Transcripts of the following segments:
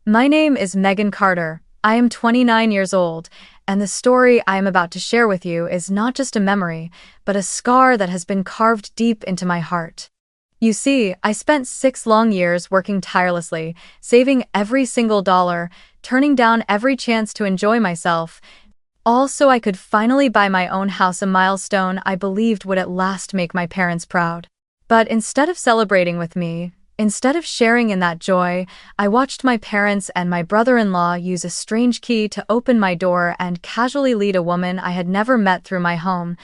My name is Megan Carter. I am 29 years old, and the story I am about to share with you is not just a memory, but a scar that has been carved deep into my heart. You see, I spent 6 long years working tirelessly, saving every single dollar, turning down every chance to enjoy myself, all so I could finally buy my own house, a milestone I believed would at last make my parents proud. But instead of celebrating with me, instead of sharing in that joy, I watched my parents and my brother-in-law use a strange key to open my door and casually lead a woman I had never met through my home,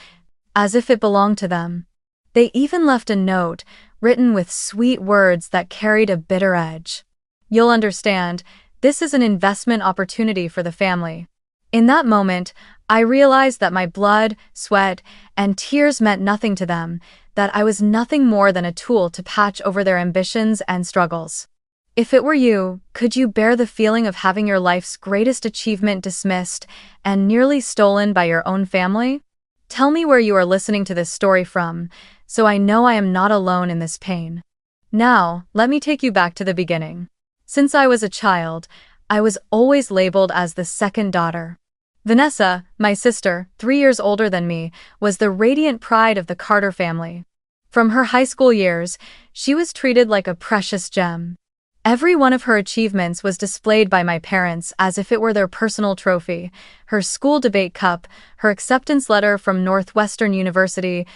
as if it belonged to them. They even left a note, written with sweet words that carried a bitter edge. "You'll understand, this is an investment opportunity for the family." In that moment, I realized that my blood, sweat, and tears meant nothing to them, that I was nothing more than a tool to patch over their ambitions and struggles. If it were you, could you bear the feeling of having your life's greatest achievement dismissed and nearly stolen by your own family? Tell me where you are listening to this story from, so I know I am not alone in this pain. Now, let me take you back to the beginning. Since I was a child, I was always labeled as the second daughter. Vanessa, my sister, 3 years older than me, was the radiant pride of the Carter family. From her high school years, she was treated like a precious gem. Every one of her achievements was displayed by my parents as if it were their personal trophy: her school debate cup, her acceptance letter from Northwestern University,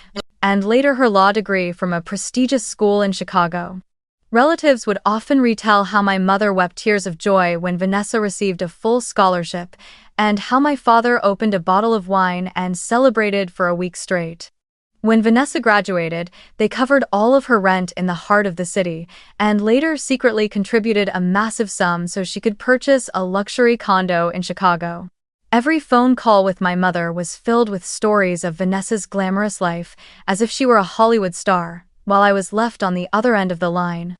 and later her law degree from a prestigious school in Chicago. Relatives would often retell how my mother wept tears of joy when Vanessa received a full scholarship, and how my father opened a bottle of wine and celebrated for a week straight. When Vanessa graduated, they covered all of her rent in the heart of the city, and later secretly contributed a massive sum so she could purchase a luxury condo in Chicago. Every phone call with my mother was filled with stories of Vanessa's glamorous life, as if she were a Hollywood star, while I was left on the other end of the line,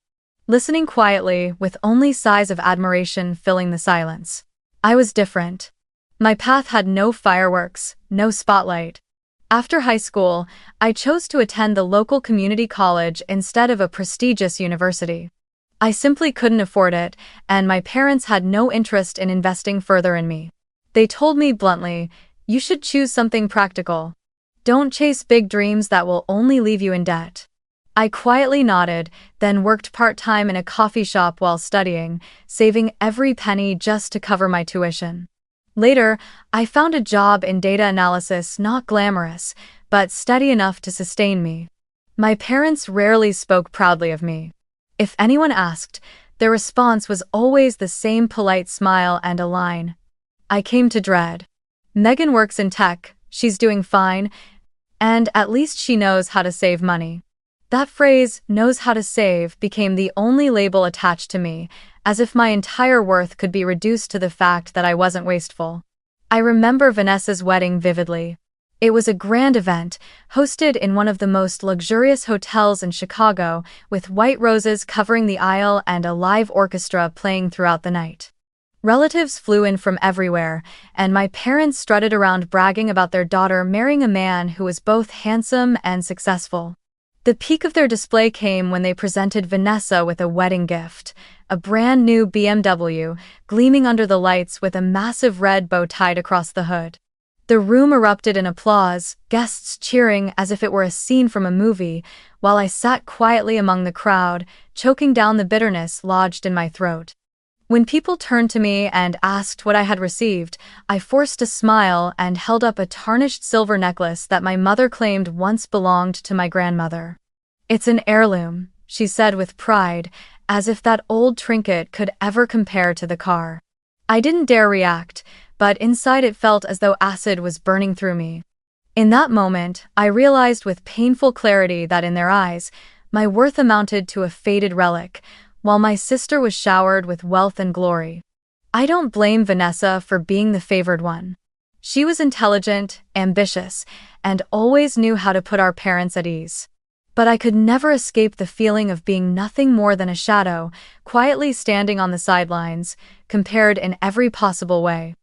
listening quietly with only sighs of admiration filling the silence. I was different. My path had no fireworks, no spotlight. After high school, I chose to attend the local community college instead of a prestigious university. I simply couldn't afford it, and my parents had no interest in investing further in me. They told me bluntly, "You should choose something practical. Don't chase big dreams that will only leave you in debt." I quietly nodded, then worked part-time in a coffee shop while studying, saving every penny just to cover my tuition. Later, I found a job in data analysis, not glamorous, but steady enough to sustain me. My parents rarely spoke proudly of me. If anyone asked, their response was always the same polite smile and a line I came to dread. "Megan works in tech, she's doing fine, and at least she knows how to save money." That phrase, "knows how to save," became the only label attached to me, as if my entire worth could be reduced to the fact that I wasn't wasteful. I remember Vanessa's wedding vividly. It was a grand event, hosted in one of the most luxurious hotels in Chicago, with white roses covering the aisle and a live orchestra playing throughout the night. Relatives flew in from everywhere, and my parents strutted around bragging about their daughter marrying a man who was both handsome and successful. The peak of their display came when they presented Vanessa with a wedding gift, a brand new BMW, gleaming under the lights with a massive red bow tied across the hood. The room erupted in applause, guests cheering as if it were a scene from a movie, while I sat quietly among the crowd, choking down the bitterness lodged in my throat. When people turned to me and asked what I had received, I forced a smile and held up a tarnished silver necklace that my mother claimed once belonged to my grandmother. "It's an heirloom," she said with pride, as if that old trinket could ever compare to the car. I didn't dare react, but inside it felt as though acid was burning through me. In that moment, I realized with painful clarity that in their eyes, my worth amounted to a faded relic, while my sister was showered with wealth and glory. I don't blame Vanessa for being the favored one. She was intelligent, ambitious, and always knew how to put our parents at ease. But I could never escape the feeling of being nothing more than a shadow, quietly standing on the sidelines, compared in every possible way.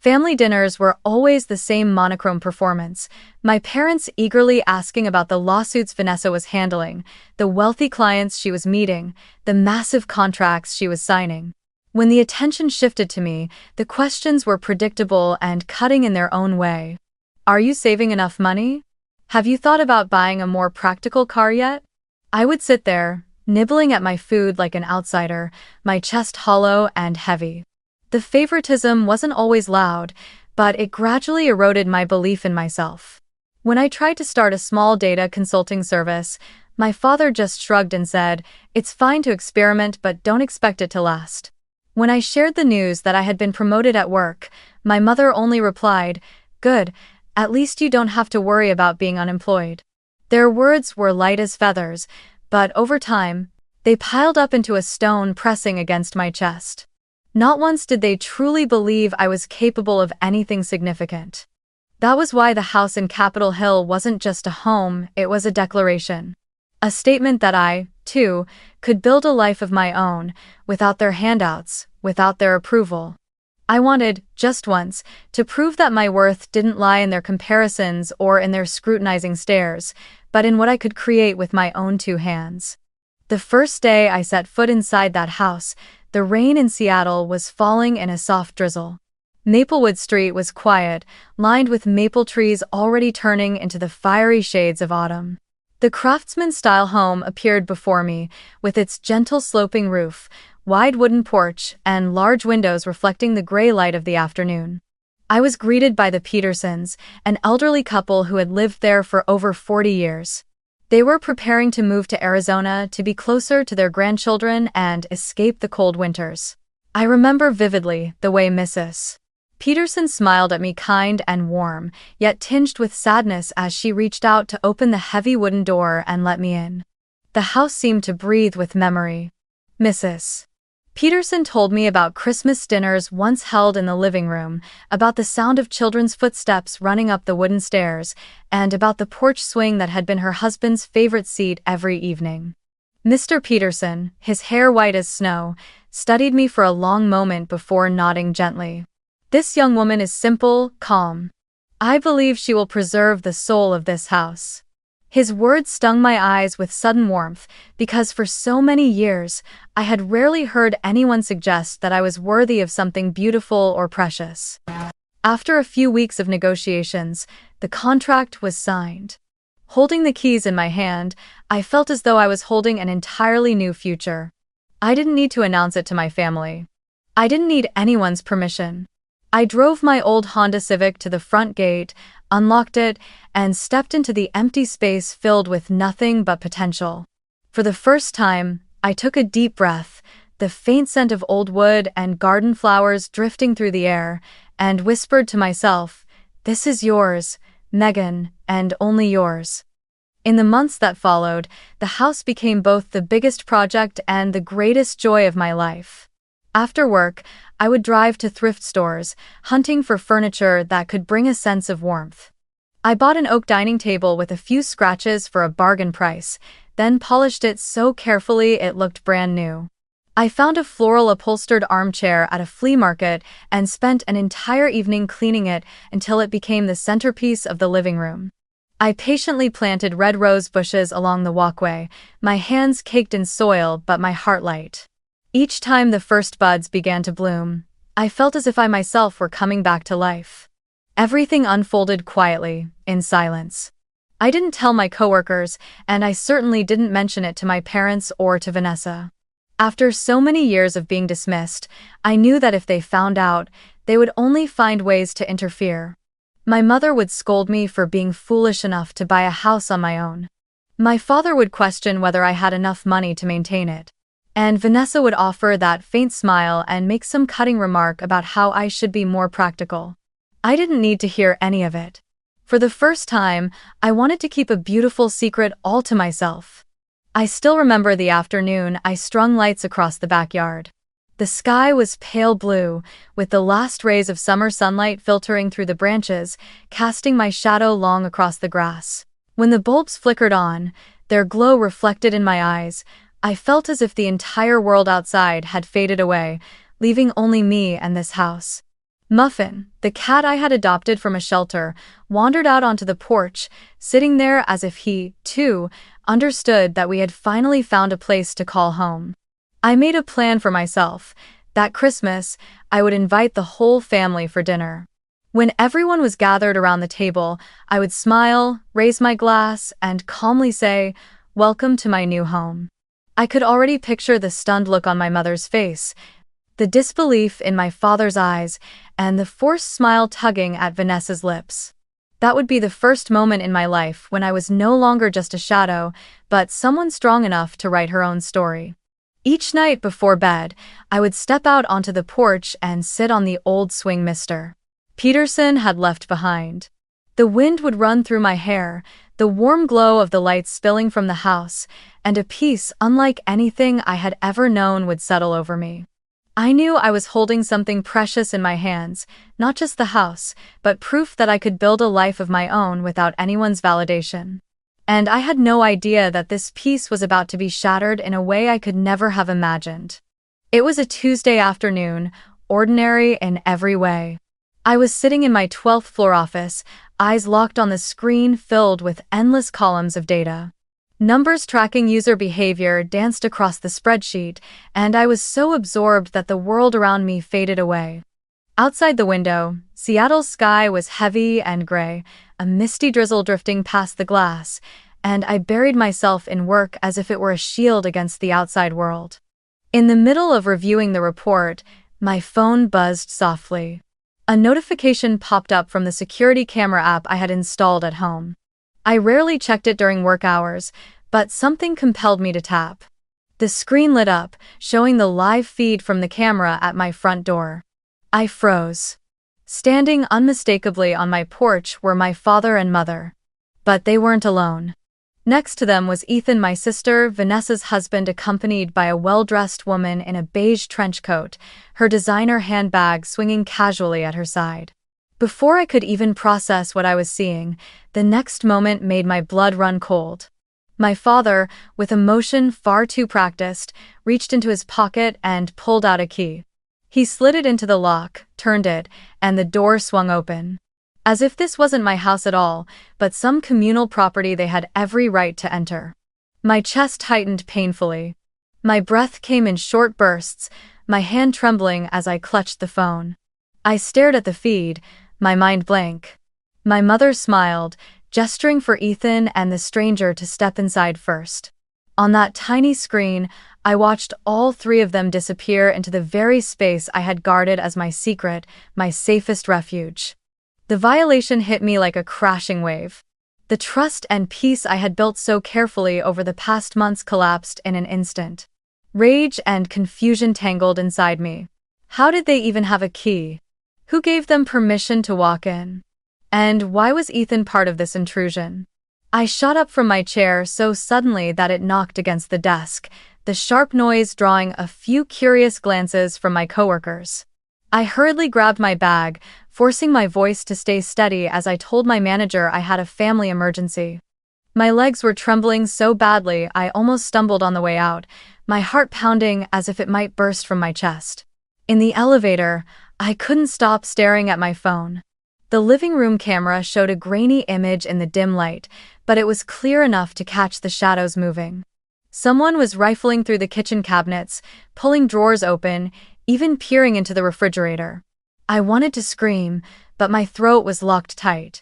Family dinners were always the same monochrome performance, my parents eagerly asking about the lawsuits Vanessa was handling, the wealthy clients she was meeting, the massive contracts she was signing. When the attention shifted to me, the questions were predictable and cutting in their own way. Are you saving enough money? Have you thought about buying a more practical car yet? I would sit there, nibbling at my food like an outsider, my chest hollow and heavy. The favoritism wasn't always loud, but it gradually eroded my belief in myself. When I tried to start a small data consulting service, my father just shrugged and said, "It's fine to experiment, but don't expect it to last." When I shared the news that I had been promoted at work, my mother only replied, "Good, at least you don't have to worry about being unemployed." Their words were light as feathers, but over time, they piled up into a stone pressing against my chest. Not once did they truly believe I was capable of anything significant. That was why the house in Capitol Hill wasn't just a home, it was a declaration. A statement that I, too, could build a life of my own, without their handouts, without their approval. I wanted, just once, to prove that my worth didn't lie in their comparisons or in their scrutinizing stares, but in what I could create with my own two hands. The first day I set foot inside that house, the rain in Seattle was falling in a soft drizzle. Maplewood Street was quiet, lined with maple trees already turning into the fiery shades of autumn. The craftsman-style home appeared before me, with its gentle sloping roof, wide wooden porch, and large windows reflecting the gray light of the afternoon. I was greeted by the Petersons, an elderly couple who had lived there for over 40 years. They were preparing to move to Arizona to be closer to their grandchildren and escape the cold winters. I remember vividly the way Mrs. Peterson smiled at me, kind and warm, yet tinged with sadness as she reached out to open the heavy wooden door and let me in. The house seemed to breathe with memory. Mrs. Peterson told me about Christmas dinners once held in the living room, about the sound of children's footsteps running up the wooden stairs, and about the porch swing that had been her husband's favorite seat every evening. Mr. Peterson, his hair white as snow, studied me for a long moment before nodding gently. "This young woman is simple, calm. I believe she will preserve the soul of this house." His words stung my eyes with sudden warmth, because for so many years, I had rarely heard anyone suggest that I was worthy of something beautiful or precious. After a few weeks of negotiations, the contract was signed. Holding the keys in my hand, I felt as though I was holding an entirely new future. I didn't need to announce it to my family. I didn't need anyone's permission. I drove my old Honda Civic to the front gate, unlocked it, and stepped into the empty space filled with nothing but potential. For the first time, I took a deep breath, the faint scent of old wood and garden flowers drifting through the air, and whispered to myself, "This is yours, Megan, and only yours." In the months that followed, the house became both the biggest project and the greatest joy of my life. After work, I would drive to thrift stores, hunting for furniture that could bring a sense of warmth. I bought an oak dining table with a few scratches for a bargain price, then polished it so carefully it looked brand new. I found a floral upholstered armchair at a flea market and spent an entire evening cleaning it until it became the centerpiece of the living room. I patiently planted red rose bushes along the walkway, my hands caked in soil but my heart light. Each time the first buds began to bloom, I felt as if I myself were coming back to life. Everything unfolded quietly, in silence. I didn't tell my coworkers, and I certainly didn't mention it to my parents or to Vanessa. After so many years of being dismissed, I knew that if they found out, they would only find ways to interfere. My mother would scold me for being foolish enough to buy a house on my own. My father would question whether I had enough money to maintain it. And Vanessa would offer that faint smile and make some cutting remark about how I should be more practical. I didn't need to hear any of it. For the first time, I wanted to keep a beautiful secret all to myself. I still remember the afternoon I strung lights across the backyard. The sky was pale blue, with the last rays of summer sunlight filtering through the branches, casting my shadow long across the grass. When the bulbs flickered on, their glow reflected in my eyes, I felt as if the entire world outside had faded away, leaving only me and this house. Muffin, the cat I had adopted from a shelter, wandered out onto the porch, sitting there as if he, too, understood that we had finally found a place to call home. I made a plan for myself, That Christmas, I would invite the whole family for dinner. When everyone was gathered around the table, I would smile, raise my glass, and calmly say, "Welcome to my new home." I could already picture the stunned look on my mother's face, the disbelief in my father's eyes, and the forced smile tugging at Vanessa's lips. That would be the first moment in my life when I was no longer just a shadow, but someone strong enough to write her own story. Each night before bed, I would step out onto the porch and sit on the old swing Mr. Peterson had left behind. The wind would run through my hair, the warm glow of the lights spilling from the house, and a peace unlike anything I had ever known would settle over me. I knew I was holding something precious in my hands, not just the house, but proof that I could build a life of my own without anyone's validation. And I had no idea that this peace was about to be shattered in a way I could never have imagined. It was a Tuesday afternoon, ordinary in every way. I was sitting in my 12th floor office, eyes locked on the screen filled with endless columns of data. Numbers tracking user behavior danced across the spreadsheet, and I was so absorbed that the world around me faded away. Outside the window, Seattle's sky was heavy and gray, a misty drizzle drifting past the glass, and I buried myself in work as if it were a shield against the outside world. In the middle of reviewing the report, my phone buzzed softly. A notification popped up from the security camera app I had installed at home. I rarely checked it during work hours, but something compelled me to tap. The screen lit up, showing the live feed from the camera at my front door. I froze. Standing unmistakably on my porch were my father and mother. But they weren't alone. Next to them was Ethan, my sister, Vanessa's husband, accompanied by a well-dressed woman in a beige trench coat, her designer handbag swinging casually at her side. Before I could even process what I was seeing, the next moment made my blood run cold. My father, with emotion far too practiced, reached into his pocket and pulled out a key. He slid it into the lock, turned it, and the door swung open. As if this wasn't my house at all, but some communal property they had every right to enter. My chest tightened painfully. My breath came in short bursts, my hand trembling as I clutched the phone. I stared at the feed, my mind blank. My mother smiled, gesturing for Ethan and the stranger to step inside first. On that tiny screen, I watched all three of them disappear into the very space I had guarded as my secret, my safest refuge. The violation hit me like a crashing wave. The trust and peace I had built so carefully over the past months collapsed in an instant. Rage and confusion tangled inside me. How did they even have a key? Who gave them permission to walk in? And why was Ethan part of this intrusion? I shot up from my chair so suddenly that it knocked against the desk, the sharp noise drawing a few curious glances from my coworkers. I hurriedly grabbed my bag, forcing my voice to stay steady as I told my manager I had a family emergency. My legs were trembling so badly I almost stumbled on the way out, my heart pounding as if it might burst from my chest. In the elevator, I couldn't stop staring at my phone. The living room camera showed a grainy image in the dim light, but it was clear enough to catch the shadows moving. Someone was rifling through the kitchen cabinets, pulling drawers open, even peering into the refrigerator. I wanted to scream, but my throat was locked tight.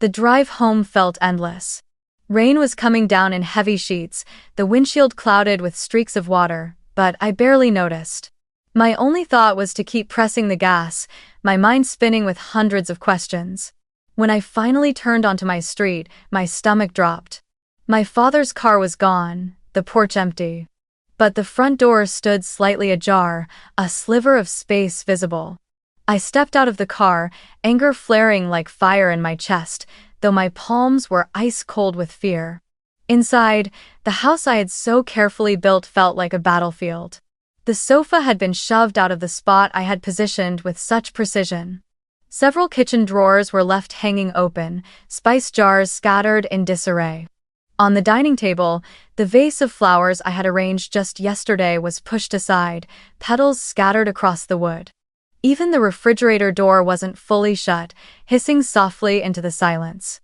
The drive home felt endless. Rain was coming down in heavy sheets, the windshield clouded with streaks of water, but I barely noticed. My only thought was to keep pressing the gas, my mind spinning with hundreds of questions. When I finally turned onto my street, my stomach dropped. My father's car was gone, the porch empty. But the front door stood slightly ajar, a sliver of space visible. I stepped out of the car, anger flaring like fire in my chest, though my palms were ice cold with fear. Inside, the house I had so carefully built felt like a battlefield. The sofa had been shoved out of the spot I had positioned with such precision. Several kitchen drawers were left hanging open, spice jars scattered in disarray. On the dining table, the vase of flowers I had arranged just yesterday was pushed aside, petals scattered across the wood. Even the refrigerator door wasn't fully shut, hissing softly into the silence.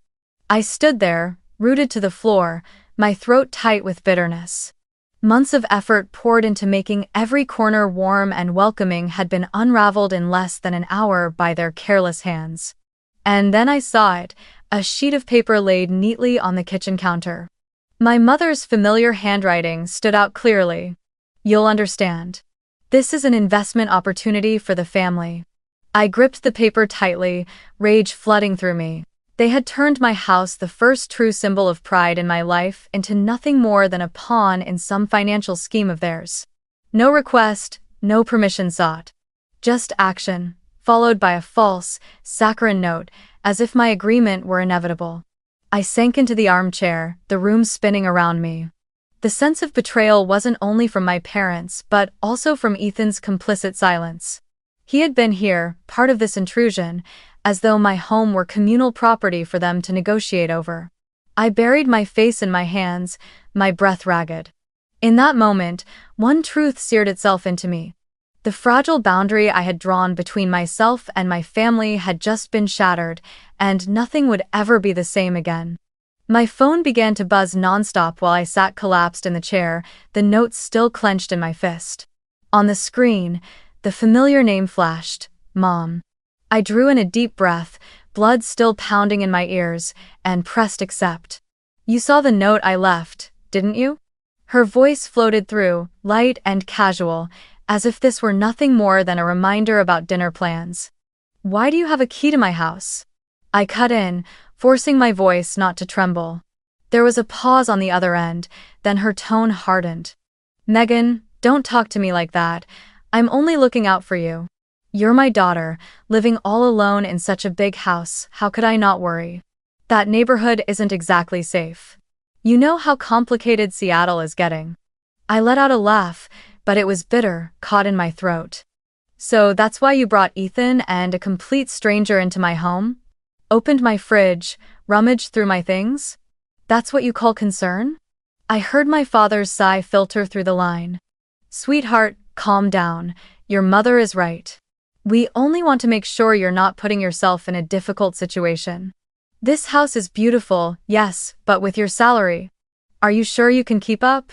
I stood there, rooted to the floor, my throat tight with bitterness. Months of effort poured into making every corner warm and welcoming had been unraveled in less than an hour by their careless hands. And then I saw it, a sheet of paper laid neatly on the kitchen counter. My mother's familiar handwriting stood out clearly. "You'll understand. This is an investment opportunity for the family." I gripped the paper tightly, rage flooding through me. They had turned my house, the first true symbol of pride in my life, into nothing more than a pawn in some financial scheme of theirs. No request, no permission sought. Just action, followed by a false, saccharine note, as if my agreement were inevitable. I sank into the armchair, the room spinning around me. The sense of betrayal wasn't only from my parents, but also from Ethan's complicit silence. He had been here, part of this intrusion, as though my home were communal property for them to negotiate over. I buried my face in my hands, my breath ragged. In that moment, one truth seared itself into me. The fragile boundary I had drawn between myself and my family had just been shattered, and nothing would ever be the same again. My phone began to buzz nonstop while I sat collapsed in the chair, the notes still clenched in my fist. On the screen, the familiar name flashed, Mom. I drew in a deep breath, blood still pounding in my ears, and pressed accept. "You saw the note I left, didn't you?" Her voice floated through, light and casual, as if this were nothing more than a reminder about dinner plans. "Why do you have a key to my house?" I cut in, forcing my voice not to tremble. There was a pause on the other end, then her tone hardened. "Megan, don't talk to me like that. I'm only looking out for you. You're my daughter, living all alone in such a big house, how could I not worry? That neighborhood isn't exactly safe. You know how complicated Seattle is getting." I let out a laugh, but it was bitter, caught in my throat. "So that's why you brought Ethan and a complete stranger into my home? Opened my fridge, rummaged through my things? That's what you call concern?" I heard my father's sigh filter through the line. "Sweetheart, calm down. Your mother is right. We only want to make sure you're not putting yourself in a difficult situation. This house is beautiful, yes, but with your salary, are you sure you can keep up?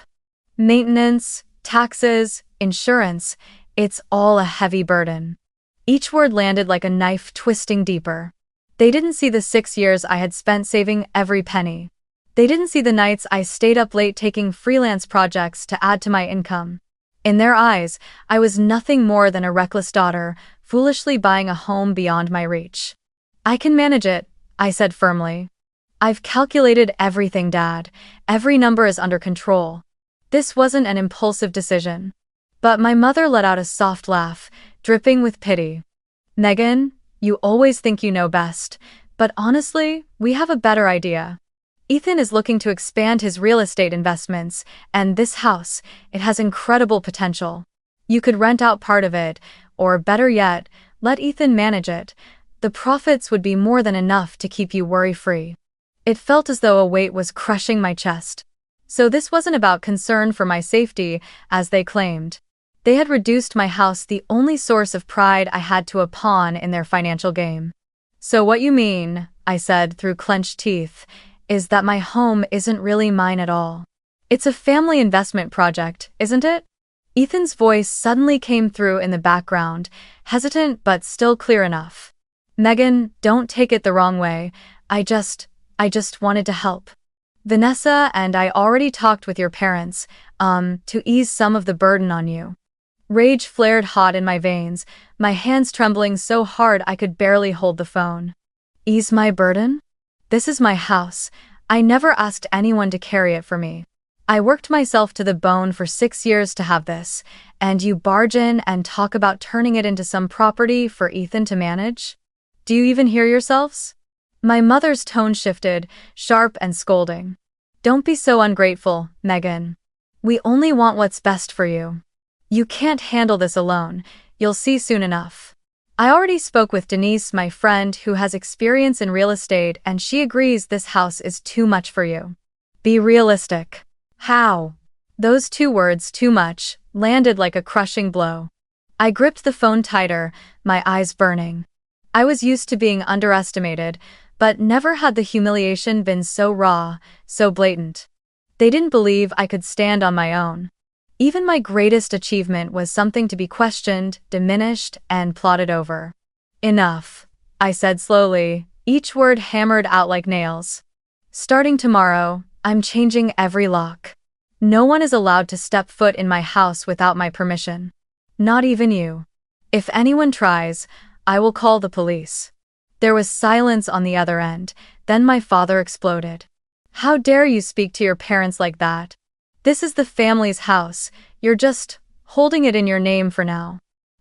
Maintenance, taxes, insurance, it's all a heavy burden." Each word landed like a knife twisting deeper. They didn't see the 6 years I had spent saving every penny. They didn't see the nights I stayed up late taking freelance projects to add to my income. In their eyes, I was nothing more than a reckless daughter, foolishly buying a home beyond my reach. "I can manage it," I said firmly. "I've calculated everything, Dad. Every number is under control." This wasn't an impulsive decision. But my mother let out a soft laugh, dripping with pity. "Megan, you always think you know best, but honestly, we have a better idea. Ethan is looking to expand his real estate investments, and this house, it has incredible potential. You could rent out part of it, or better yet, let Ethan manage it. The profits would be more than enough to keep you worry-free." It felt as though a weight was crushing my chest. So this wasn't about concern for my safety, as they claimed. They had reduced my house, the only source of pride I had, to a pawn in their financial game. "So what you mean," I said through clenched teeth, "is that my home isn't really mine at all. It's a family investment project, isn't it?" Ethan's voice suddenly came through in the background, hesitant but still clear enough. "Megan, don't take it the wrong way. I just wanted to help. Vanessa and I already talked with your parents, to ease some of the burden on you." Rage flared hot in my veins, my hands trembling so hard I could barely hold the phone. "Ease my burden? This is my house. I never asked anyone to carry it for me. I worked myself to the bone for 6 years to have this, and you barge in and talk about turning it into some property for Ethan to manage? Do you even hear yourselves?" My mother's tone shifted, sharp and scolding. "Don't be so ungrateful, Megan. We only want what's best for you. You can't handle this alone, you'll see soon enough. I already spoke with Denise, my friend who has experience in real estate, and she agrees this house is too much for you. Be realistic." "How?" Those 2 words, "too much," landed like a crushing blow. I gripped the phone tighter, my eyes burning. I was used to being underestimated, but never had the humiliation been so raw, so blatant. They didn't believe I could stand on my own. Even my greatest achievement was something to be questioned, diminished, and plotted over. Enough, I said slowly, each word hammered out like nails. Starting tomorrow, I'm changing every lock. No one is allowed to step foot in my house without my permission. Not even you. If anyone tries, I will call the police. There was silence on the other end, then my father exploded. How dare you speak to your parents like that? This is the family's house, you're just holding it in your name for now.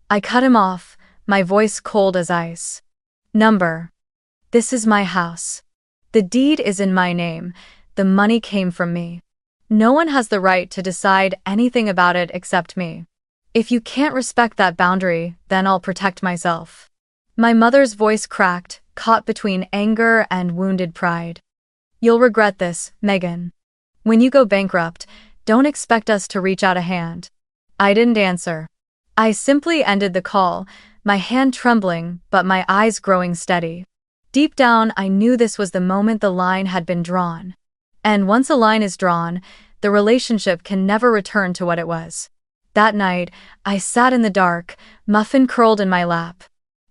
I cut him off, my voice cold as ice. This is my house. The deed is in my name, the money came from me. No one has the right to decide anything about it except me. If you can't respect that boundary, then I'll protect myself. My mother's voice cracked, caught between anger and wounded pride. You'll regret this, Megan. When you go bankrupt, don't expect us to reach out a hand. I didn't answer. I simply ended the call, my hand trembling, but my eyes growing steady. Deep down, I knew this was the moment the line had been drawn. And once a line is drawn, the relationship can never return to what it was. That night, I sat in the dark, muffin curled in my lap.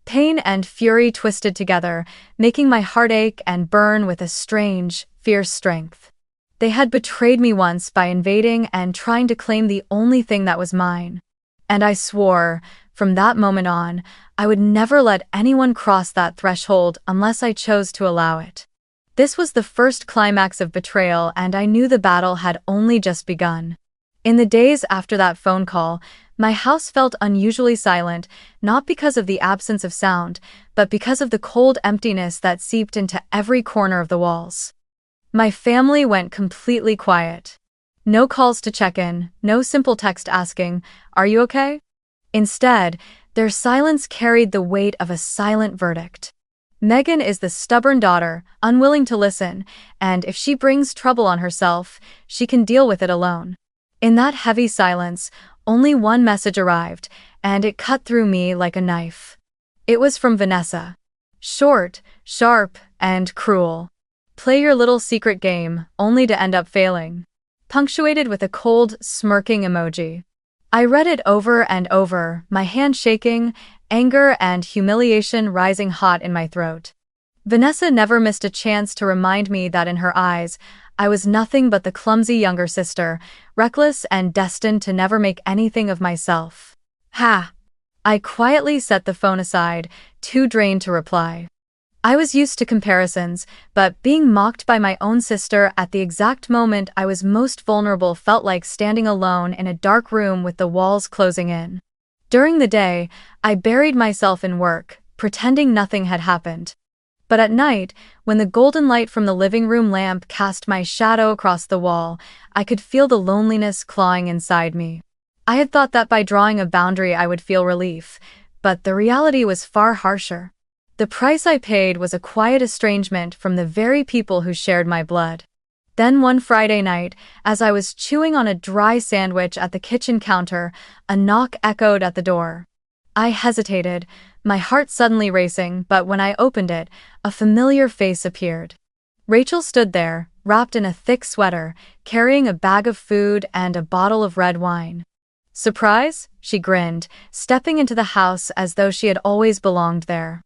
Pain and fury twisted together, making my heart ache and burn with a strange, fierce strength. They had betrayed me once by invading and trying to claim the only thing that was mine. And I swore, from that moment on, I would never let anyone cross that threshold unless I chose to allow it. This was the first climax of betrayal, and I knew the battle had only just begun. In the days after that phone call, my house felt unusually silent, not because of the absence of sound, but because of the cold emptiness that seeped into every corner of the walls. My family went completely quiet. No calls to check in, no simple text asking, "Are you okay?" Instead, their silence carried the weight of a silent verdict. Megan is the stubborn daughter, unwilling to listen, and if she brings trouble on herself, she can deal with it alone. In that heavy silence, only one message arrived, and it cut through me like a knife. It was from Vanessa. Short, sharp, and cruel. Play your little secret game, only to end up failing. Punctuated with a cold, smirking emoji. I read it over and over, my hand shaking, anger and humiliation rising hot in my throat. Vanessa never missed a chance to remind me that in her eyes, I was nothing but the clumsy younger sister, reckless and destined to never make anything of myself. Ha! I quietly set the phone aside, too drained to reply. I was used to comparisons, but being mocked by my own sister at the exact moment I was most vulnerable felt like standing alone in a dark room with the walls closing in. During the day, I buried myself in work, pretending nothing had happened. But at night, when the golden light from the living room lamp cast my shadow across the wall, I could feel the loneliness clawing inside me. I had thought that by drawing a boundary I would feel relief, but the reality was far harsher. The price I paid was a quiet estrangement from the very people who shared my blood. Then one Friday night, as I was chewing on a dry sandwich at the kitchen counter, a knock echoed at the door. I hesitated, my heart suddenly racing, but when I opened it, a familiar face appeared. Rachel stood there, wrapped in a thick sweater, carrying a bag of food and a bottle of red wine. "Surprise?" she grinned, stepping into the house as though she had always belonged there.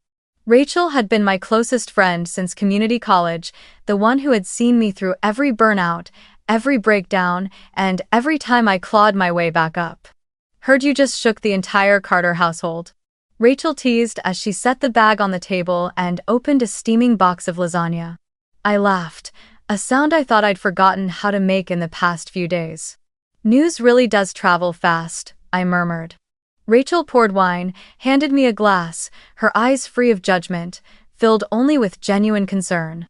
Rachel had been my closest friend since community college, the one who had seen me through every burnout, every breakdown, and every time I clawed my way back up. "Heard you just shook the entire Carter household," Rachel teased as she set the bag on the table and opened a steaming box of lasagna. I laughed, a sound I thought I'd forgotten how to make in the past few days. "News really does travel fast," I murmured. Rachel poured wine, handed me a glass, her eyes free of judgment, filled only with genuine concern.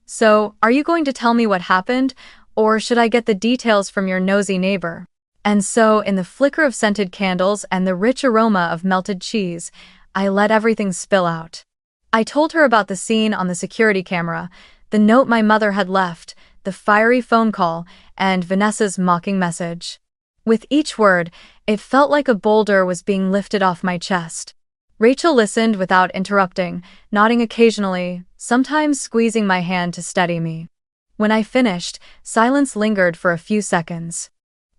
"So, are you going to tell me what happened, or should I get the details from your nosy neighbor?" And so, in the flicker of scented candles and the rich aroma of melted cheese, I let everything spill out. I told her about the scene on the security camera, the note my mother had left, the fiery phone call, and Vanessa's mocking message. With each word, it felt like a boulder was being lifted off my chest. Rachel listened without interrupting, nodding occasionally, sometimes squeezing my hand to steady me. When I finished, silence lingered for a few seconds.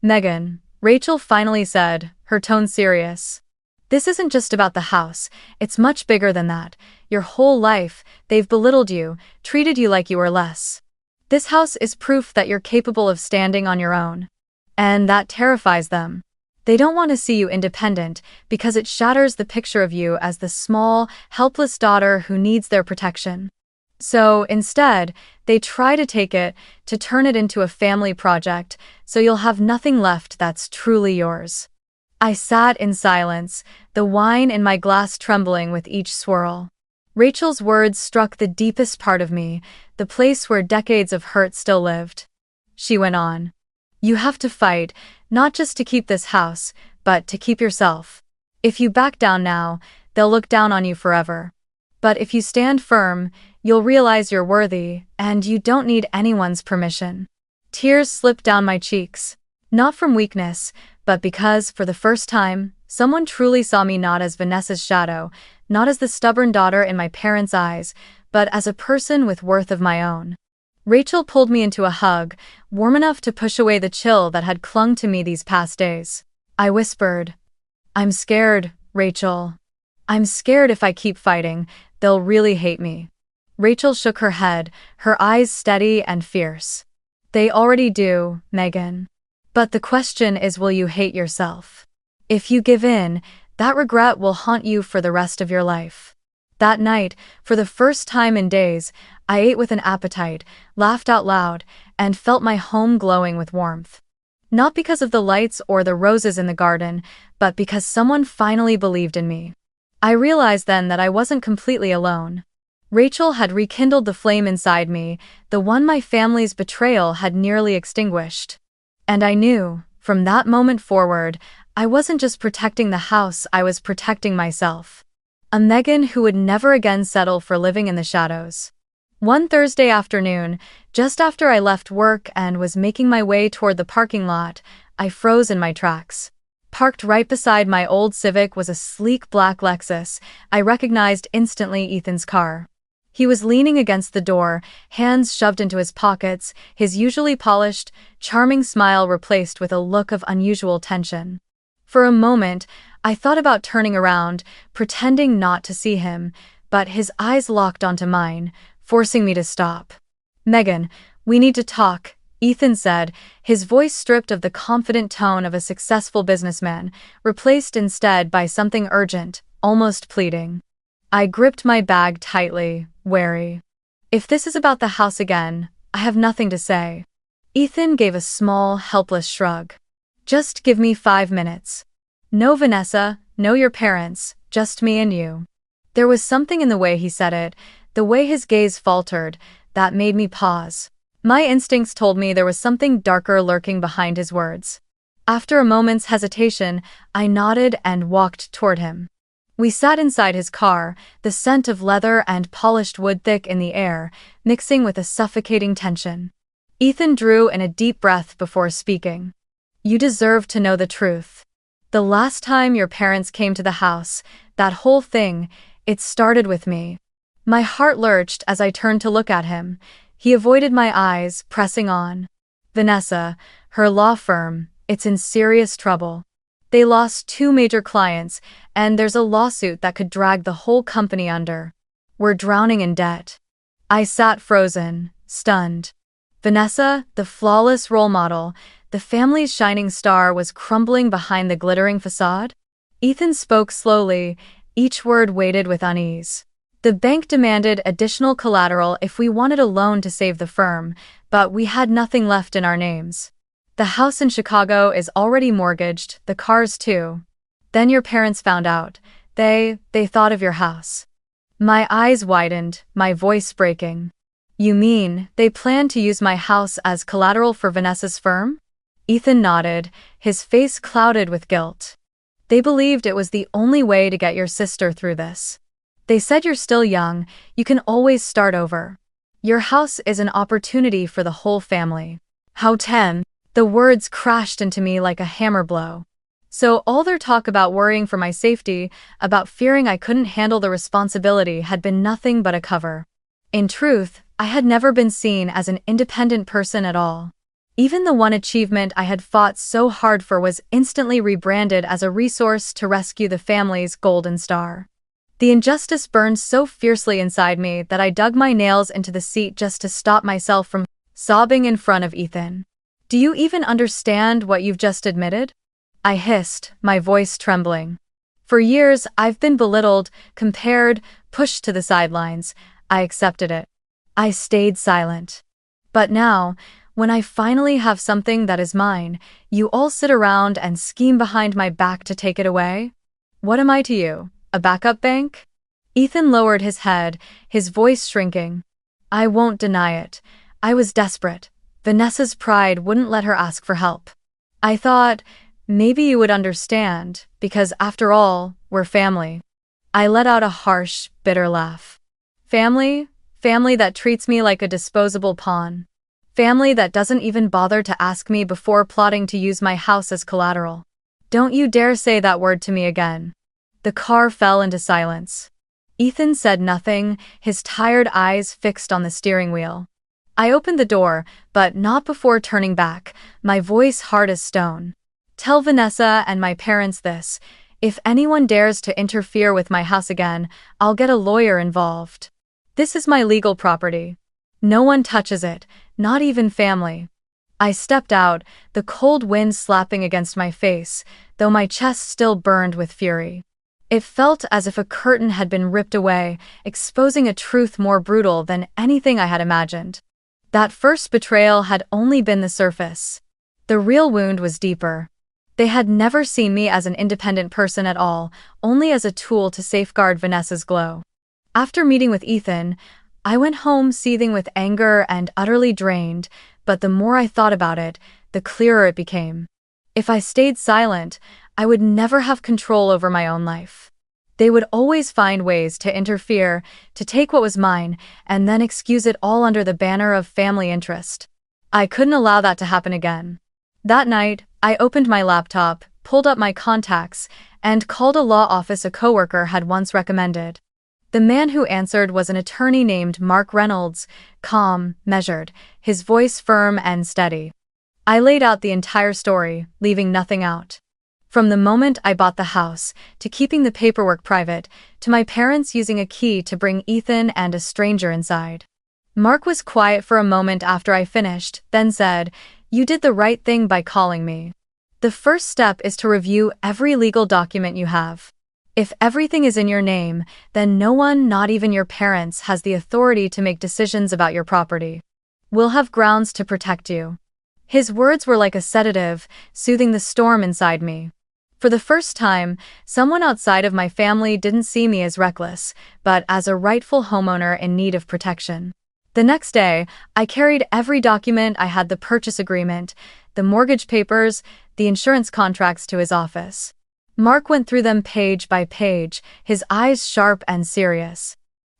"Megan," Rachel finally said, her tone serious. This isn't just about the house, it's much bigger than that. Your whole life, they've belittled you, treated you like you were less. This house is proof that you're capable of standing on your own. And that terrifies them. They don't want to see you independent because it shatters the picture of you as the small, helpless daughter who needs their protection. So, instead, they try to take it, to turn it into a family project, so you'll have nothing left that's truly yours. I sat in silence, the wine in my glass trembling with each swirl. Rachel's words struck the deepest part of me, the place where decades of hurt still lived. She went on. You have to fight, not just to keep this house, but to keep yourself. If you back down now, they'll look down on you forever. But if you stand firm, you'll realize you're worthy, and you don't need anyone's permission. Tears slipped down my cheeks. Not from weakness, but because, for the first time, someone truly saw me not as Vanessa's shadow, not as the stubborn daughter in my parents' eyes, but as a person with worth of my own. Rachel pulled me into a hug, warm enough to push away the chill that had clung to me these past days. I whispered, I'm scared, Rachel. I'm scared if I keep fighting, they'll really hate me. Rachel shook her head, her eyes steady and fierce. They already do, Megan. But the question is, will you hate yourself? If you give in, that regret will haunt you for the rest of your life. That night, for the first time in days, I ate with an appetite, laughed out loud, and felt my home glowing with warmth. Not because of the lights or the roses in the garden, but because someone finally believed in me. I realized then that I wasn't completely alone. Rachel had rekindled the flame inside me, the one my family's betrayal had nearly extinguished. And I knew, from that moment forward, I wasn't just protecting the house, I was protecting myself. A Megan who would never again settle for living in the shadows. One Thursday afternoon, just after I left work and was making my way toward the parking lot, I froze in my tracks. Parked right beside my old Civic was a sleek black Lexus. I recognized instantly Ethan's car. He was leaning against the door, hands shoved into his pockets, his usually polished, charming smile replaced with a look of unusual tension. For a moment, I thought about turning around, pretending not to see him, but his eyes locked onto mine, forcing me to stop. Megan, we need to talk, Ethan said, his voice stripped of the confident tone of a successful businessman, replaced instead by something urgent, almost pleading. I gripped my bag tightly, wary. If this is about the house again, I have nothing to say. Ethan gave a small, helpless shrug. Just give me 5 minutes. No Vanessa, no your parents, just me and you. There was something in the way he said it, the way his gaze faltered, that made me pause. My instincts told me there was something darker lurking behind his words. After a moment's hesitation, I nodded and walked toward him. We sat inside his car, the scent of leather and polished wood thick in the air, mixing with a suffocating tension. Ethan drew in a deep breath before speaking. You deserve to know the truth. The last time your parents came to the house, that whole thing, it started with me. My heart lurched as I turned to look at him. He avoided my eyes, pressing on. Vanessa, her law firm, it's in serious trouble. They lost 2 major clients, and there's a lawsuit that could drag the whole company under. We're drowning in debt. I sat frozen, stunned. Vanessa, the flawless role model, the family's shining star, was crumbling behind the glittering facade? Ethan spoke slowly, each word weighted with unease. The bank demanded additional collateral if we wanted a loan to save the firm, but we had nothing left in our names. The house in Chicago is already mortgaged, the cars too. Then your parents found out. They thought of your house. My eyes widened, my voice breaking. You mean, they planned to use my house as collateral for Vanessa's firm? Ethan nodded, his face clouded with guilt. They believed it was the only way to get your sister through this. They said you're still young, you can always start over. Your house is an opportunity for the whole family. How 10? The words crashed into me like a hammer blow. So all their talk about worrying for my safety, about fearing I couldn't handle the responsibility, had been nothing but a cover. In truth, I had never been seen as an independent person at all. Even the one achievement I had fought so hard for was instantly rebranded as a resource to rescue the family's golden star. The injustice burned so fiercely inside me that I dug my nails into the seat just to stop myself from sobbing in front of Ethan. "Do you even understand what you've just admitted?" I hissed, my voice trembling. "For years, I've been belittled, compared, pushed to the sidelines. I accepted it. I stayed silent. But now, when I finally have something that is mine, you all sit around and scheme behind my back to take it away? What am I to you, a backup bank?" Ethan lowered his head, his voice shrinking. "I won't deny it. I was desperate. Vanessa's pride wouldn't let her ask for help. I thought, maybe you would understand, because after all, we're family." I let out a harsh, bitter laugh. Family? Family that treats me like a disposable pawn. Family that doesn't even bother to ask me before plotting to use my house as collateral. Don't you dare say that word to me again. The car fell into silence. Ethan said nothing, his tired eyes fixed on the steering wheel. I opened the door, but not before turning back, my voice hard as stone. "Tell Vanessa and my parents this. If anyone dares to interfere with my house again, I'll get a lawyer involved. This is my legal property. No one touches it, not even family." I stepped out, the cold wind slapping against my face, though my chest still burned with fury. It felt as if a curtain had been ripped away, exposing a truth more brutal than anything I had imagined. That first betrayal had only been the surface. The real wound was deeper. They had never seen me as an independent person at all, only as a tool to safeguard Vanessa's glow. After meeting with Ethan, I went home seething with anger and utterly drained, but the more I thought about it, the clearer it became. If I stayed silent, I would never have control over my own life. They would always find ways to interfere, to take what was mine, and then excuse it all under the banner of family interest. I couldn't allow that to happen again. That night, I opened my laptop, pulled up my contacts, and called a law office a coworker had once recommended. The man who answered was an attorney named Mark Reynolds, calm, measured, his voice firm and steady. I laid out the entire story, leaving nothing out. From the moment I bought the house, to keeping the paperwork private, to my parents using a key to bring Ethan and a stranger inside. Mark was quiet for a moment after I finished, then said, "You did the right thing by calling me. The first step is to review every legal document you have. If everything is in your name, then no one, not even your parents, has the authority to make decisions about your property. We'll have grounds to protect you." His words were like a sedative, soothing the storm inside me. For the first time, someone outside of my family didn't see me as reckless, but as a rightful homeowner in need of protection. The next day, I carried every document I had, the purchase agreement, the mortgage papers, the insurance contracts, to his office. Mark went through them page by page, his eyes sharp and serious.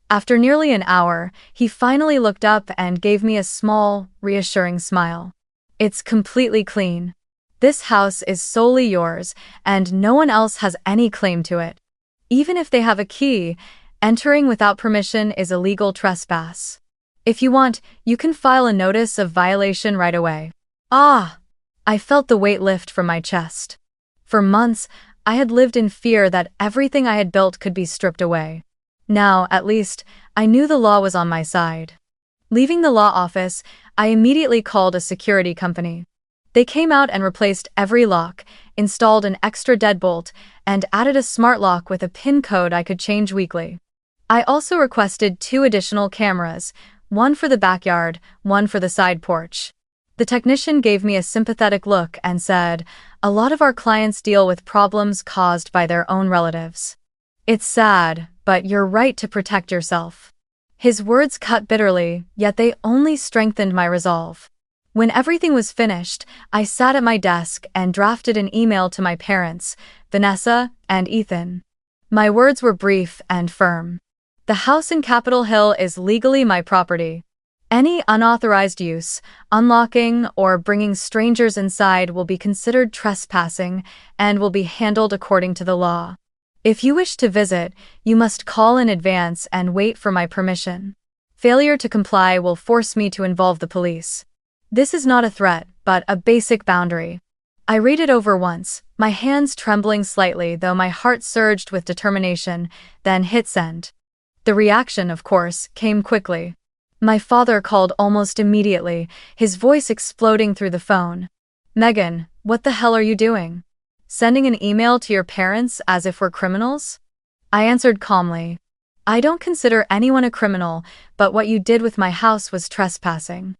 After nearly an hour, he finally looked up and gave me a small, reassuring smile. "It's completely clean. This house is solely yours, and no one else has any claim to it. Even if they have a key, entering without permission is a legal trespass. If you want, you can file a notice of violation right away." Ah! I felt the weight lift from my chest. For months, I had lived in fear that everything I had built could be stripped away. Now, at least, I knew the law was on my side. Leaving the law office, I immediately called a security company. They came out and replaced every lock, installed an extra deadbolt, and added a smart lock with a PIN code I could change weekly. I also requested 2 additional cameras, one for the backyard, one for the side porch. The technician gave me a sympathetic look and said, "A lot of our clients deal with problems caused by their own relatives. It's sad, but you're right to protect yourself." His words cut bitterly, yet they only strengthened my resolve. When everything was finished, I sat at my desk and drafted an email to my parents, Vanessa and Ethan. My words were brief and firm. "The house in Capitol Hill is legally my property. Any unauthorized use, unlocking, or bringing strangers inside will be considered trespassing and will be handled according to the law. If you wish to visit, you must call in advance and wait for my permission. Failure to comply will force me to involve the police. This is not a threat, but a basic boundary. I read it over once, my hands trembling slightly though my heart surged with determination, then hit send. The reaction, of course, came quickly. My father called almost immediately, his voice exploding through the phone. "Megan, what the hell are you doing? Sending an email to your parents as if we're criminals?" I answered calmly. "I don't consider anyone a criminal, but what you did with my house was trespassing.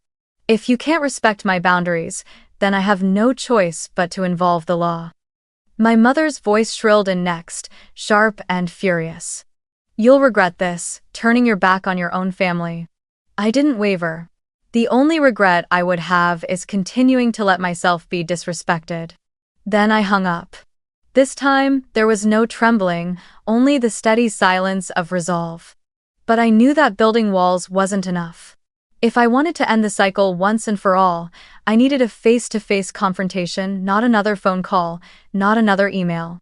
If you can't respect my boundaries, then I have no choice but to involve the law." My mother's voice shrilled in next, sharp and furious. "You'll regret this, turning your back on your own family." I didn't waver. The only regret I would have is continuing to let myself be disrespected. Then I hung up. This time, there was no trembling, only the steady silence of resolve. But I knew that building walls wasn't enough. If I wanted to end the cycle once and for all, I needed a face-to-face confrontation, not another phone call, not another email.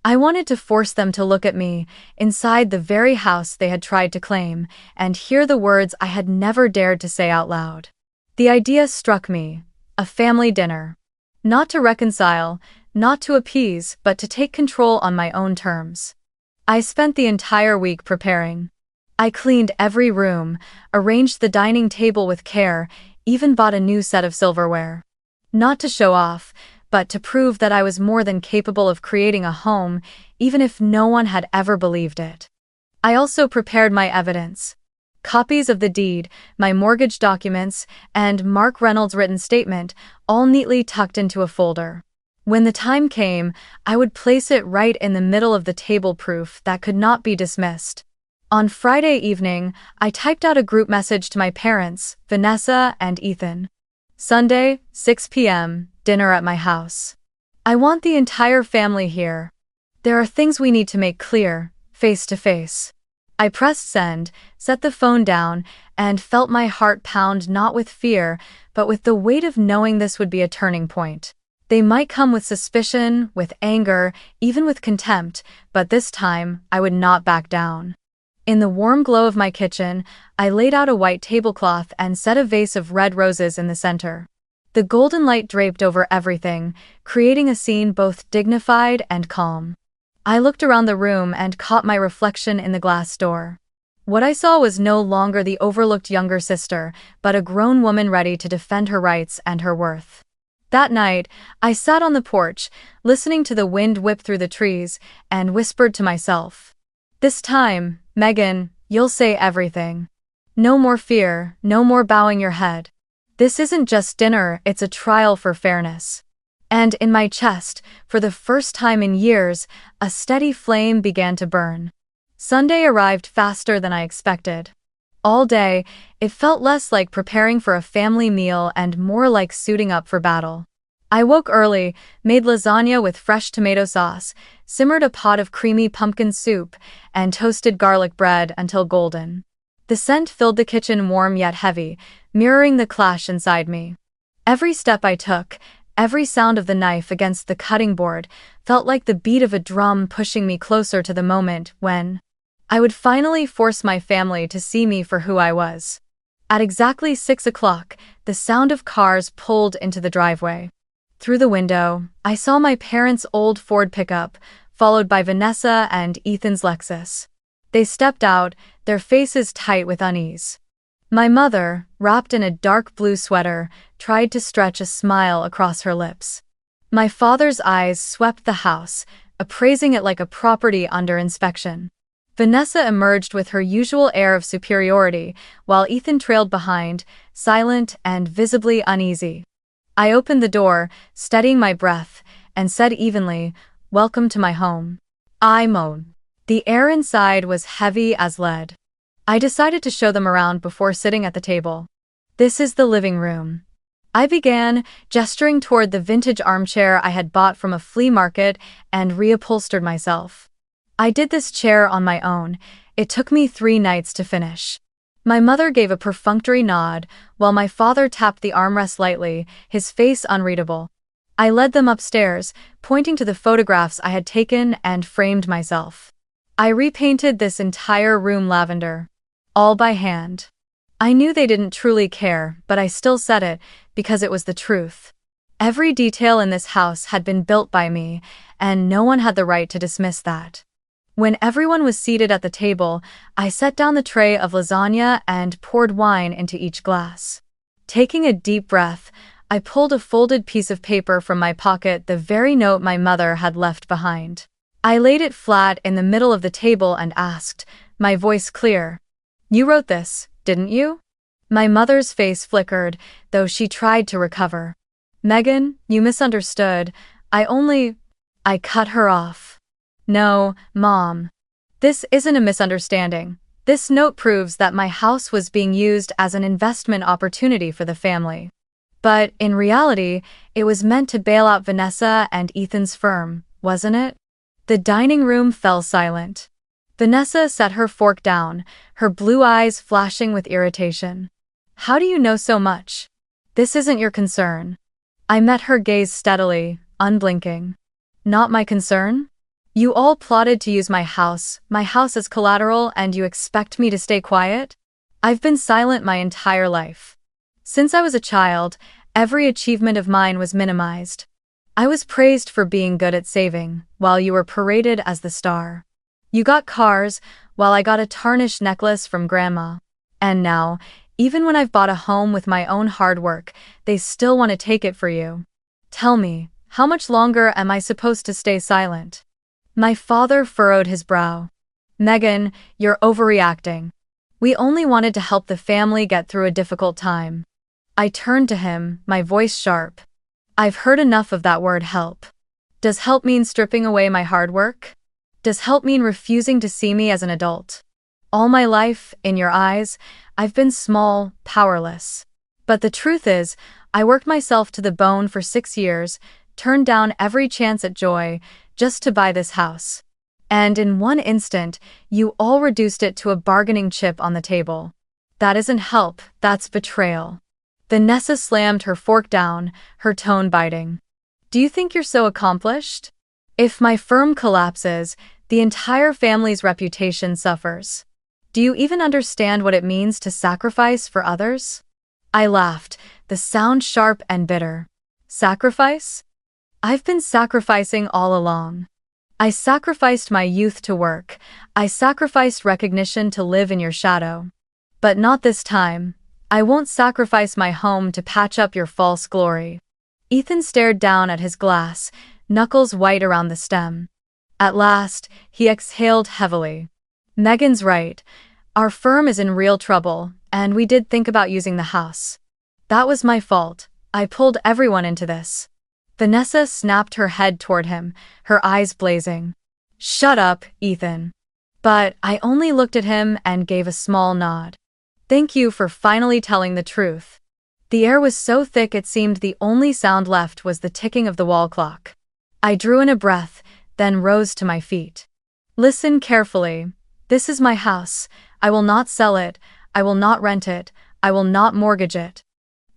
I wanted to force them to look at me, inside the very house they had tried to claim, and hear the words I had never dared to say out loud. The idea struck me: a family dinner. Not to reconcile, not to appease, but to take control on my own terms. I spent the entire week preparing. I cleaned every room, arranged the dining table with care, even bought a new set of silverware. Not to show off, but to prove that I was more than capable of creating a home, even if no one had ever believed it. I also prepared my evidence. Copies of the deed, my mortgage documents, and Mark Reynolds' written statement, all neatly tucked into a folder. When the time came, I would place it right in the middle of the table, proof that could not be dismissed. On Friday evening, I typed out a group message to my parents, Vanessa and Ethan. Sunday, 6 p.m., dinner at my house. I want the entire family here. There are things we need to make clear, face to face. I pressed send, set the phone down, and felt my heart pound, not with fear, but with the weight of knowing this would be a turning point. They might come with suspicion, with anger, even with contempt, but this time, I would not back down. In the warm glow of my kitchen, I laid out a white tablecloth and set a vase of red roses in the center. The golden light draped over everything, creating a scene both dignified and calm. I looked around the room and caught my reflection in the glass door. What I saw was no longer the overlooked younger sister, but a grown woman ready to defend her rights and her worth. That night, I sat on the porch, listening to the wind whip through the trees, and whispered to myself, "This time, Megan, you'll say everything. No more fear, no more bowing your head. This isn't just dinner, it's a trial for fairness." And in my chest, for the first time in years, a steady flame began to burn. Sunday arrived faster than I expected. All day, it felt less like preparing for a family meal and more like suiting up for battle. I woke early, made lasagna with fresh tomato sauce, simmered a pot of creamy pumpkin soup, and toasted garlic bread until golden. The scent filled the kitchen warm yet heavy, mirroring the clash inside me. Every step I took, every sound of the knife against the cutting board, felt like the beat of a drum pushing me closer to the moment when I would finally force my family to see me for who I was. At exactly 6 o'clock, the sound of cars pulled into the driveway. Through the window, I saw my parents' old Ford pickup, followed by Vanessa and Ethan's Lexus. They stepped out, their faces tight with unease. My mother, wrapped in a dark blue sweater, tried to stretch a smile across her lips. My father's eyes swept the house, appraising it like a property under inspection. Vanessa emerged with her usual air of superiority, while Ethan trailed behind, silent and visibly uneasy. I opened the door, steadying my breath, and said evenly, "Welcome to my home." I moaned. The air inside was heavy as lead. I decided to show them around before sitting at the table. "This is the living room." I began, gesturing toward the vintage armchair I had bought from a flea market and reupholstered myself. I did this chair on my own. It took me 3 nights to finish. My mother gave a perfunctory nod, while my father tapped the armrest lightly, his face unreadable. I led them upstairs, pointing to the photographs I had taken and framed myself. I repainted this entire room lavender. All by hand. I knew they didn't truly care, but I still said it, because it was the truth. Every detail in this house had been built by me, and no one had the right to dismiss that. When everyone was seated at the table, I set down the tray of lasagna and poured wine into each glass. Taking a deep breath, I pulled a folded piece of paper from my pocket, the very note my mother had left behind. I laid it flat in the middle of the table and asked, my voice clear, "You wrote this, didn't you?" My mother's face flickered, though she tried to recover. "Megan, you misunderstood. I cut her off. "No, Mom. This isn't a misunderstanding. This note proves that my house was being used as an investment opportunity for the family. But, in reality, it was meant to bail out Vanessa and Ethan's firm, wasn't it?" The dining room fell silent. Vanessa set her fork down, her blue eyes flashing with irritation. "How do you know so much? This isn't your concern." I met her gaze steadily, unblinking. "Not my concern? You all plotted to use my house as collateral, and you expect me to stay quiet? I've been silent my entire life. Since I was a child, every achievement of mine was minimized. I was praised for being good at saving, while you were paraded as the star. You got cars, while I got a tarnished necklace from Grandma. And now, even when I've bought a home with my own hard work, they still want to take it for you. Tell me, how much longer am I supposed to stay silent?" My father furrowed his brow. "Megan, you're overreacting. We only wanted to help the family get through a difficult time." I turned to him, my voice sharp. "I've heard enough of that word help. Does help mean stripping away my hard work? Does help mean refusing to see me as an adult? All my life, in your eyes, I've been small, powerless. But the truth is, I worked myself to the bone for 6 years, turned down every chance at joy, just to buy this house. And in one instant, you all reduced it to a bargaining chip on the table. That isn't help, that's betrayal." Vanessa slammed her fork down, her tone biting. "Do you think you're so accomplished? If my firm collapses, the entire family's reputation suffers. Do you even understand what it means to sacrifice for others?" I laughed, the sound sharp and bitter. "Sacrifice? I've been sacrificing all along. I sacrificed my youth to work. I sacrificed recognition to live in your shadow. But not this time. I won't sacrifice my home to patch up your false glory." Ethan stared down at his glass, knuckles white around the stem. At last, he exhaled heavily. "Megan's right. Our firm is in real trouble, and we did think about using the house. That was my fault. I pulled everyone into this." Vanessa snapped her head toward him, her eyes blazing. "Shut up, Ethan." But I only looked at him and gave a small nod. "Thank you for finally telling the truth." The air was so thick it seemed the only sound left was the ticking of the wall clock. I drew in a breath, then rose to my feet. "Listen carefully. This is my house. I will not sell it. I will not rent it. I will not mortgage it.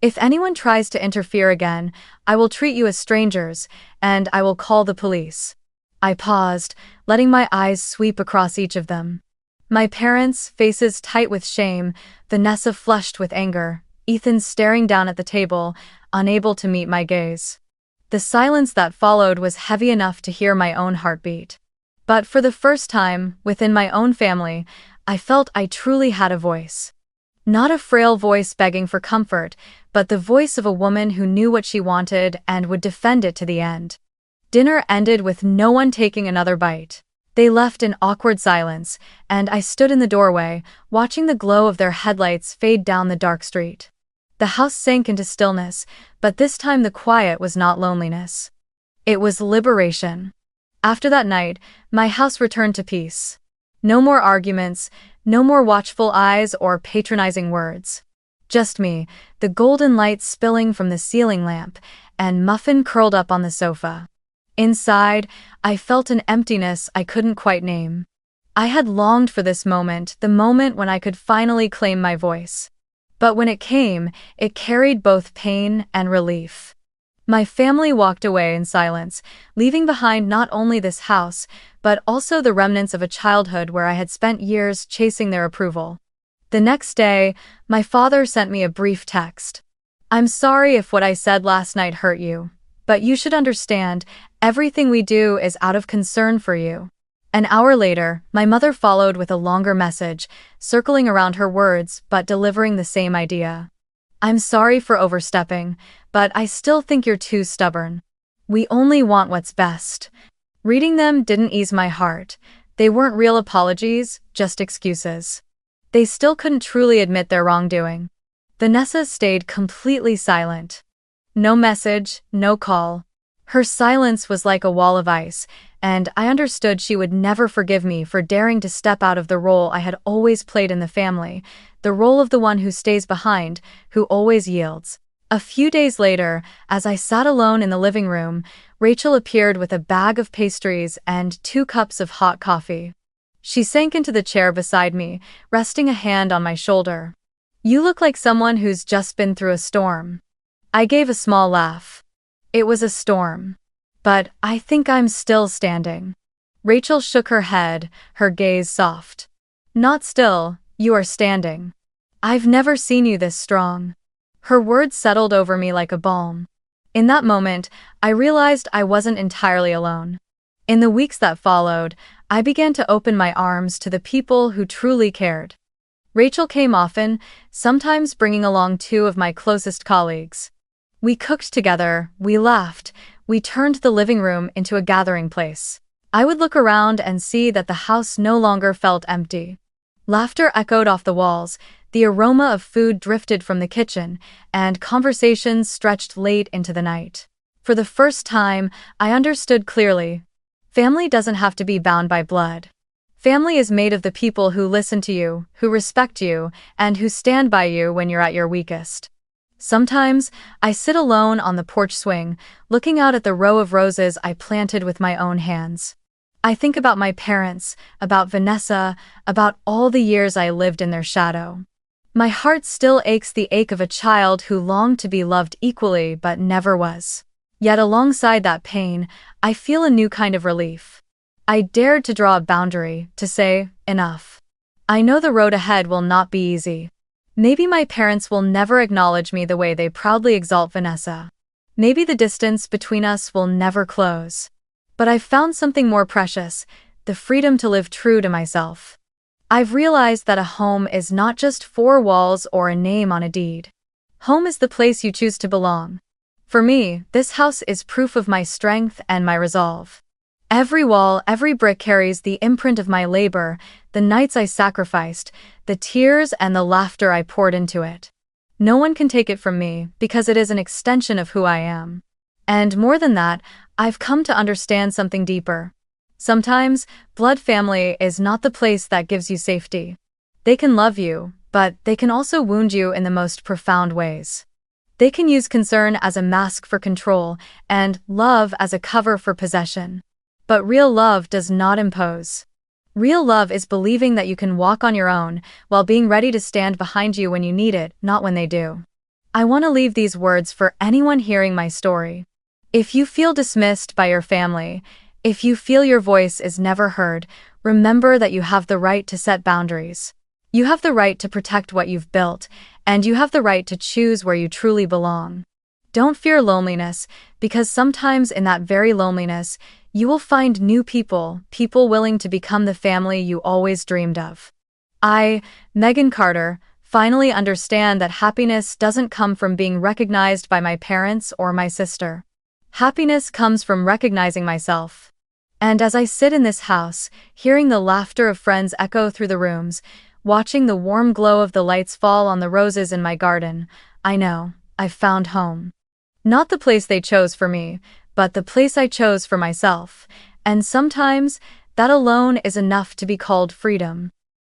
If anyone tries to interfere again, I will treat you as strangers, and I will call the police." I paused, letting my eyes sweep across each of them. My parents, faces tight with shame, Vanessa flushed with anger, Ethan staring down at the table, unable to meet my gaze. The silence that followed was heavy enough to hear my own heartbeat. But for the first time, within my own family, I felt I truly had a voice. Not a frail voice begging for comfort, but the voice of a woman who knew what she wanted and would defend it to the end. Dinner ended with no one taking another bite. They left in awkward silence, and I stood in the doorway, watching the glow of their headlights fade down the dark street. The house sank into stillness, but this time the quiet was not loneliness. It was liberation. After that night, my house returned to peace. No more arguments, no more watchful eyes or patronizing words. Just me, the golden light spilling from the ceiling lamp, and Muffin curled up on the sofa. Inside, I felt an emptiness I couldn't quite name. I had longed for this moment, the moment when I could finally claim my voice. But when it came, it carried both pain and relief. My family walked away in silence, leaving behind not only this house, but also the remnants of a childhood where I had spent years chasing their approval. The next day, my father sent me a brief text. I'm sorry if what I said last night hurt you, but you should understand, everything we do is out of concern for you. An hour later, my mother followed with a longer message, circling around her words but delivering the same idea. I'm sorry for overstepping, but I still think you're too stubborn. We only want what's best. Reading them didn't ease my heart. They weren't real apologies, just excuses. They still couldn't truly admit their wrongdoing. Vanessa stayed completely silent. No message, no call. Her silence was like a wall of ice, and I understood she would never forgive me for daring to step out of the role I had always played in the family, the role of the one who stays behind, who always yields. A few days later, as I sat alone in the living room, Rachel appeared with a bag of pastries and 2 cups of hot coffee. She sank into the chair beside me, resting a hand on my shoulder. "You look like someone who's just been through a storm." I gave a small laugh. It was a storm. But I think I'm still standing. Rachel shook her head, her gaze soft. "Not still, you are standing. I've never seen you this strong." Her words settled over me like a balm. In that moment, I realized I wasn't entirely alone. In the weeks that followed, I began to open my arms to the people who truly cared. Rachel came often, sometimes bringing along 2 of my closest colleagues. We cooked together, we laughed, we turned the living room into a gathering place. I would look around and see that the house no longer felt empty. Laughter echoed off the walls, the aroma of food drifted from the kitchen, and conversations stretched late into the night. For the first time, I understood clearly. Family doesn't have to be bound by blood. Family is made of the people who listen to you, who respect you, and who stand by you when you're at your weakest. Sometimes, I sit alone on the porch swing, looking out at the row of roses I planted with my own hands. I think about my parents, about Vanessa, about all the years I lived in their shadow. My heart still aches the ache of a child who longed to be loved equally but never was. Yet alongside that pain, I feel a new kind of relief. I dared to draw a boundary, to say, enough. I know the road ahead will not be easy. Maybe my parents will never acknowledge me the way they proudly exalt Vanessa. Maybe the distance between us will never close. But I've found something more precious, the freedom to live true to myself. I've realized that a home is not just 4 walls or a name on a deed. Home is the place you choose to belong. For me, this house is proof of my strength and my resolve. Every wall, every brick carries the imprint of my labor, the nights I sacrificed, the tears and the laughter I poured into it. No one can take it from me because it is an extension of who I am. And more than that, I've come to understand something deeper. Sometimes, blood family is not the place that gives you safety. They can love you, but they can also wound you in the most profound ways. They can use concern as a mask for control and love as a cover for possession. But real love does not impose. Real love is believing that you can walk on your own while being ready to stand behind you when you need it, not when they do. I want to leave these words for anyone hearing my story. If you feel dismissed by your family, if you feel your voice is never heard, remember that you have the right to set boundaries. You have the right to protect what you've built, and you have the right to choose where you truly belong. Don't fear loneliness, because sometimes in that very loneliness, you will find new people, people willing to become the family you always dreamed of. I, Megan Carter, finally understand that happiness doesn't come from being recognized by my parents or my sister. Happiness comes from recognizing myself. And as I sit in this house, hearing the laughter of friends echo through the rooms, watching the warm glow of the lights fall on the roses in my garden, I know, I've found home. Not the place they chose for me, but the place I chose for myself, and sometimes, that alone is enough to be called freedom.